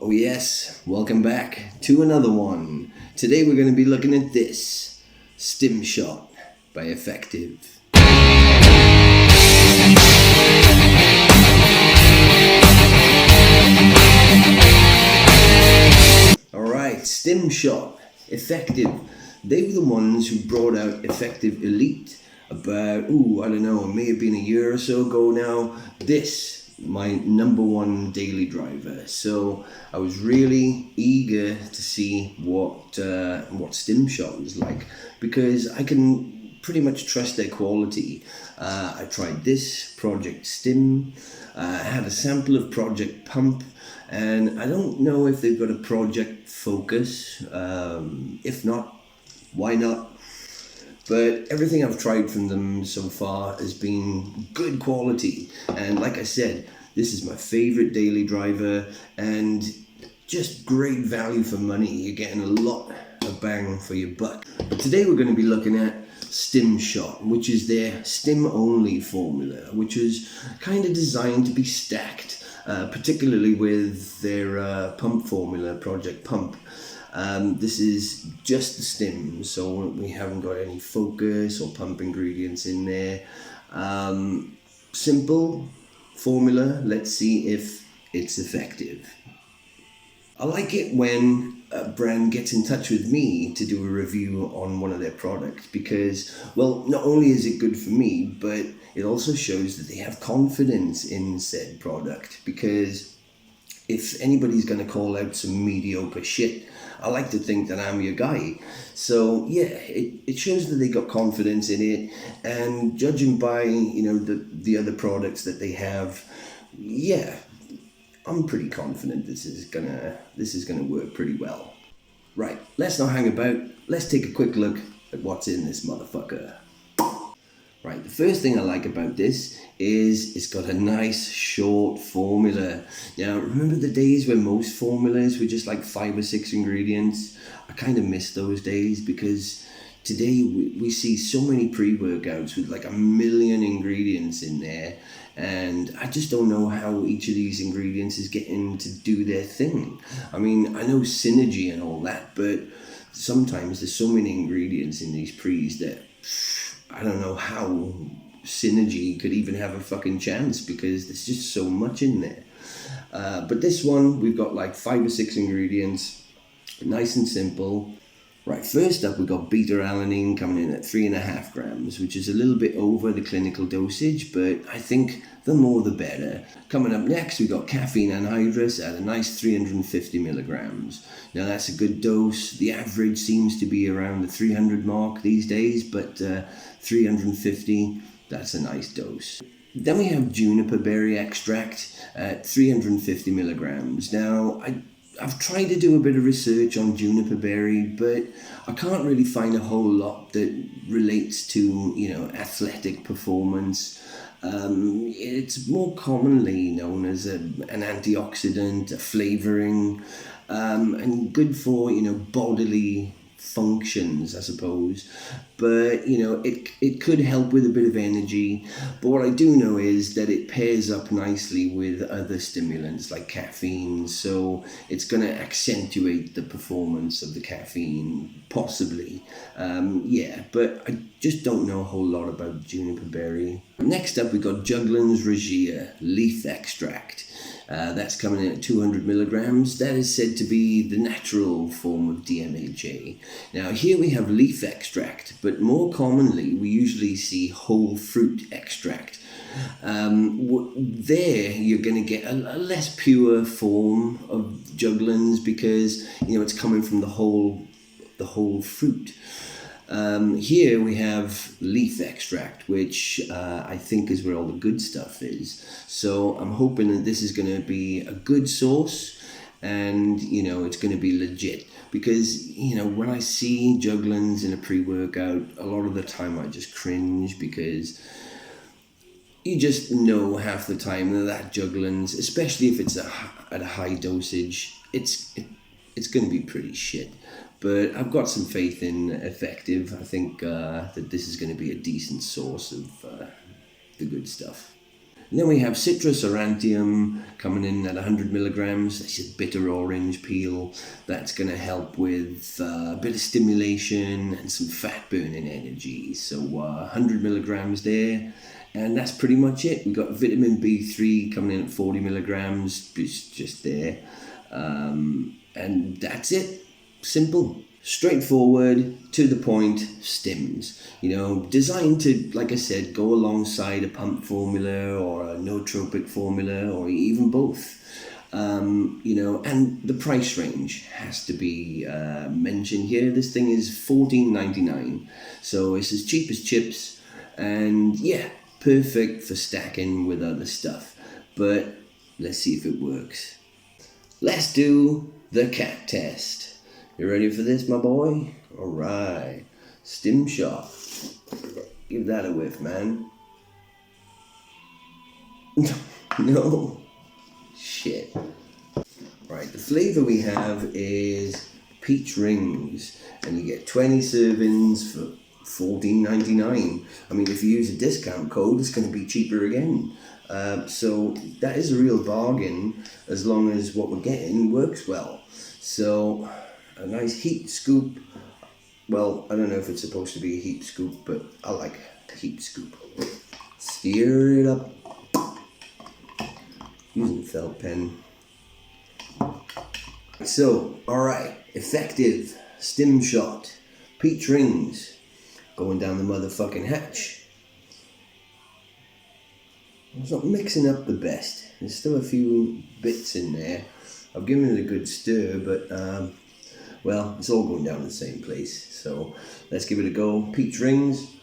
Oh yes, welcome back to another one. Today we're going to be looking at this Stim shot by Efectiv. Alright, Stim shot, Efectiv. They were the ones who brought out Efectiv Elite about, I don't know, it may have been a year or so ago now. This my number one daily driver, so I was really eager to see what Stim shot was like, because I can pretty much trust their quality. I tried this Project Stim, I had a sample of Project Pump, and I don't know if they've got a Project Focus. If not, why not? But everything I've tried from them so far has been good quality. And like I said, this is my favorite daily driver and just great value for money. You're getting a lot of bang for your buck. But today we're going to be looking at Stim Shot, which is their Stim only formula, which is kind of designed to be stacked, particularly with their pump formula, Project Pump. This is just the Stim, so we haven't got any focus or pump ingredients in there. Simple formula, let's see if it's effective. I like it when a brand gets in touch with me to do a review on one of their products because, well, not only is it good for me, but it also shows that they have confidence in said product, because if anybody's going to call out some mediocre shit, I like to think that I'm your guy. So yeah, it shows that they got confidence in it, and judging by the other products that they have, yeah, I'm pretty confident this is gonna work pretty well. Right, let's not hang about. Let's take a quick look at what's in this motherfucker. Right, the first thing I like about this is it's got a nice short formula. Now, remember the days when most formulas were just like 5 or 6 ingredients? I kind of miss those days, because today we see so many pre-workouts with like 1,000,000 ingredients in there, and I just don't know how each of these ingredients is getting to do their thing. I mean, I know synergy and all that, but sometimes there's so many ingredients in these pre's that I don't know how synergy could even have a fucking chance, because there's just so much in there. But this one, we've got like 5 or 6 ingredients, nice and simple. Right, first up, we've got beta-alanine coming in at 3.5 grams, which is a little bit over the clinical dosage, but I think the more the better. Coming up next, we've got caffeine anhydrous at a nice 350 milligrams. Now that's a good dose. The average seems to be around the 300 mark these days, but 350, that's a nice dose. Then we have juniper berry extract at 350 milligrams. Now, I've tried to do a bit of research on juniper berry, but I can't really find a whole lot that relates to, athletic performance. It's more commonly known as an antioxidant, a flavoring, and good for, bodily functions, I suppose. But it could help with a bit of energy. But what I do know is that it pairs up nicely with other stimulants like caffeine, so it's going to accentuate the performance of the caffeine, possibly. But I just don't know a whole lot about juniper berry. Next up, we've got Juglans regia leaf extract. That's coming in at 200 milligrams. That is said to be the natural form of DMHA. Now here we have leaf extract, but more commonly we usually see whole fruit extract. There you're going to get a less pure form of Juglans, because it's coming from the whole fruit. Here we have leaf extract, which I think is where all the good stuff is. So I'm hoping that this is going to be a good source, and it's going to be legit, because when I see Juglans in a pre-workout, a lot of the time I just cringe, because you just know half the time that Juglans, especially if it's at a high dosage, it's going to be pretty shit. But I've got some faith in Efectiv. I think that this is going to be a decent source of the good stuff. And then we have citrus aurantium coming in at 100 milligrams. That's a bitter orange peel. That's going to help with a bit of stimulation and some fat burning energy. So 100 milligrams there. And that's pretty much it. We've got vitamin B3 coming in at 40 milligrams, just there. And that's it. Simple. Straightforward, to the point, stims. You know, designed to, like I said, go alongside a pump formula or a nootropic formula or even both. You know, and the price range has to be mentioned here. This thing is $14.99, so it's as cheap as chips, and yeah, perfect for stacking with other stuff. But let's see if it works. Let's do the cat test. You ready for this, my boy? Alright, Stim shot. Give that a whiff, man. No. Shit. Right, the flavour we have is peach rings, and you get 20 servings for $14.99. I mean, if you use a discount code, it's going to be cheaper again. So that is a real bargain, as long as what we're getting works well. So a nice heat scoop. Well, I don't know if it's supposed to be a heat scoop, but I like a heat scoop. Stir it up. Using felt pen. So, alright, Efectiv, Stim shot, peach rings, going down the motherfucking hatch. It's not mixing up the best. There's still a few bits in there. I've given it a good stir, but well, it's all going down the same place. So let's give it a go. Peach rings.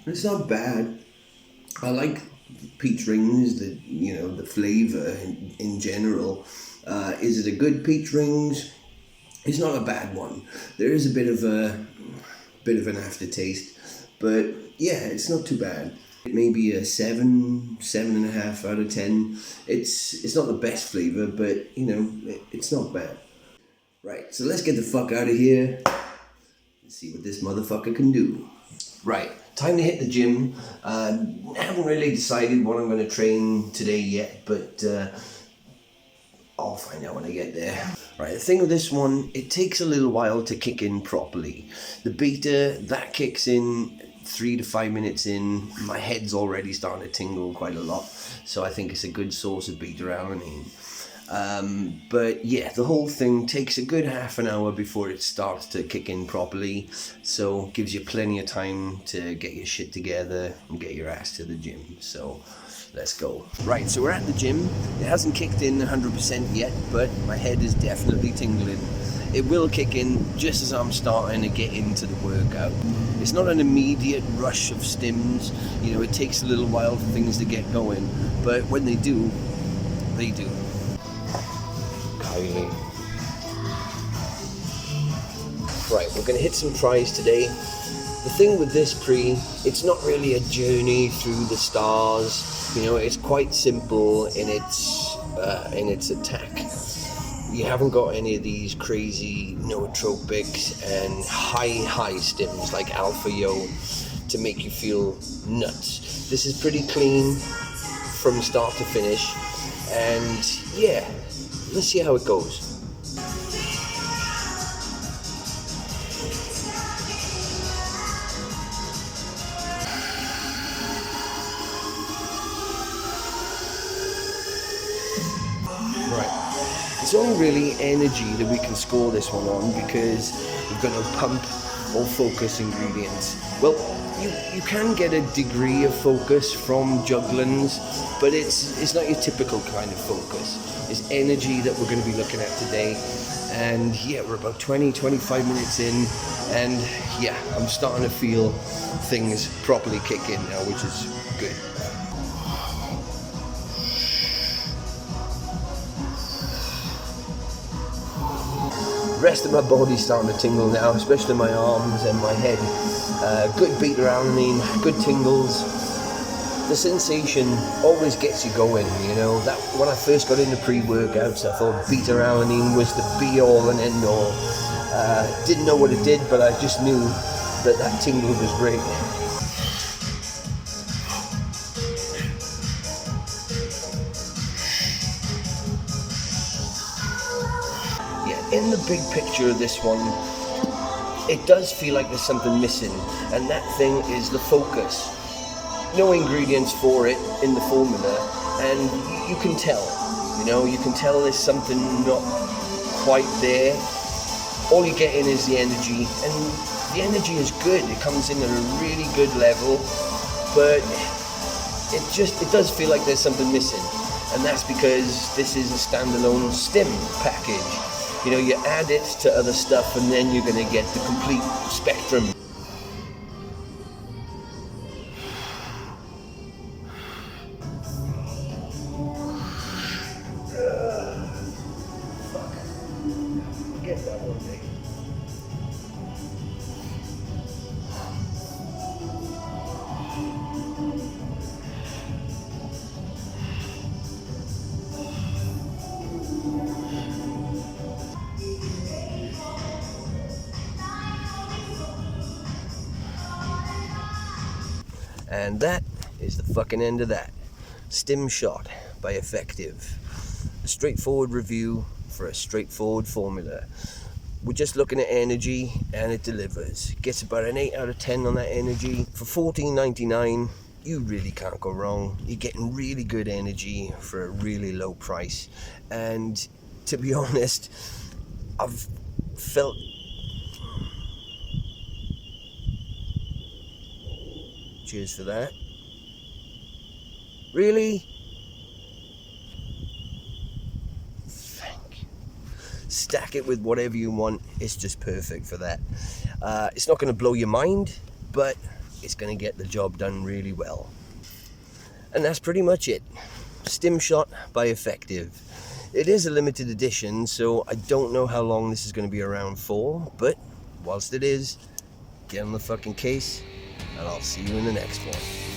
It's not bad. I like peach rings. The flavour in general. Is it a good peach rings? It's not a bad one. There is a bit of an aftertaste, but yeah, it's not too bad. It may be a 7.5 out of 10. It's not the best flavour, but it's not bad. Right, so let's get the fuck out of here and see what this motherfucker can do. Right, time to hit the gym. I haven't really decided what I'm going to train today yet, but I'll find out when I get there. Right, the thing with this one, it takes a little while to kick in properly. The beta, that kicks in 3 to 5 minutes in. My head's already starting to tingle quite a lot, so I think it's a good source of beta-alanine. But yeah, the whole thing takes a good half an hour before it starts to kick in properly, so gives you plenty of time to get your shit together and get your ass to the gym. So let's go. Right, so we're at the gym. It hasn't kicked in 100% yet, but my head is definitely tingling. It will kick in just as I'm starting to get into the workout. It's not an immediate rush of stims. It takes a little while for things to get going, but when they do, they do. Kylie. Right, we're going to hit some tries today. The thing with this it's not really a journey through the stars. It's quite simple in its attack. You haven't got any of these crazy nootropics and high stims like Alpha Yo to make you feel nuts. This is pretty clean from start to finish, and yeah, let's see how it goes. It's only really energy that we can score this one on, because we've got no pump or focus ingredients. Well, you can get a degree of focus from Juglans, but it's not your typical kind of focus. It's energy that we're going to be looking at today. And yeah, we're about 20-25 minutes in, and yeah, I'm starting to feel things properly kick in now, which is good. Rest of my body's starting to tingle now, especially my arms and my head. Good beta-alanine, good tingles. The sensation always gets you going, That when I first got into pre-workouts, I thought beta-alanine was the be-all and end-all. Didn't know what it did, but I just knew that that tingle was great. Yeah, in the big picture of this one, it does feel like there's something missing, and that thing is the focus. No ingredients for it in the formula, and you can tell, you can tell there's something not quite there. All you're getting is the energy, and the energy is good. It comes in at a really good level, but it does feel like there's something missing, and that's because this is a standalone Stim package. You add it to other stuff, and then you're going to get the complete spectrum. Get that one day. And that is the fucking end of that. Stim Shot by Efectiv. A straightforward review for a straightforward formula. We're just looking at energy, and it delivers. Gets about an 8 out of 10 on that energy. For $14.99, you really can't go wrong. You're getting really good energy for a really low price. And to be honest, I've felt... Cheers for that. Really? Thank you. Stack it with whatever you want. It's just perfect for that. It's not going to blow your mind, but it's going to get the job done really well. And that's pretty much it. Stim Shot by Efectiv. It is a limited edition, so I don't know how long this is going to be around for, but whilst it is, get on the fucking case, and I'll see you in the next one.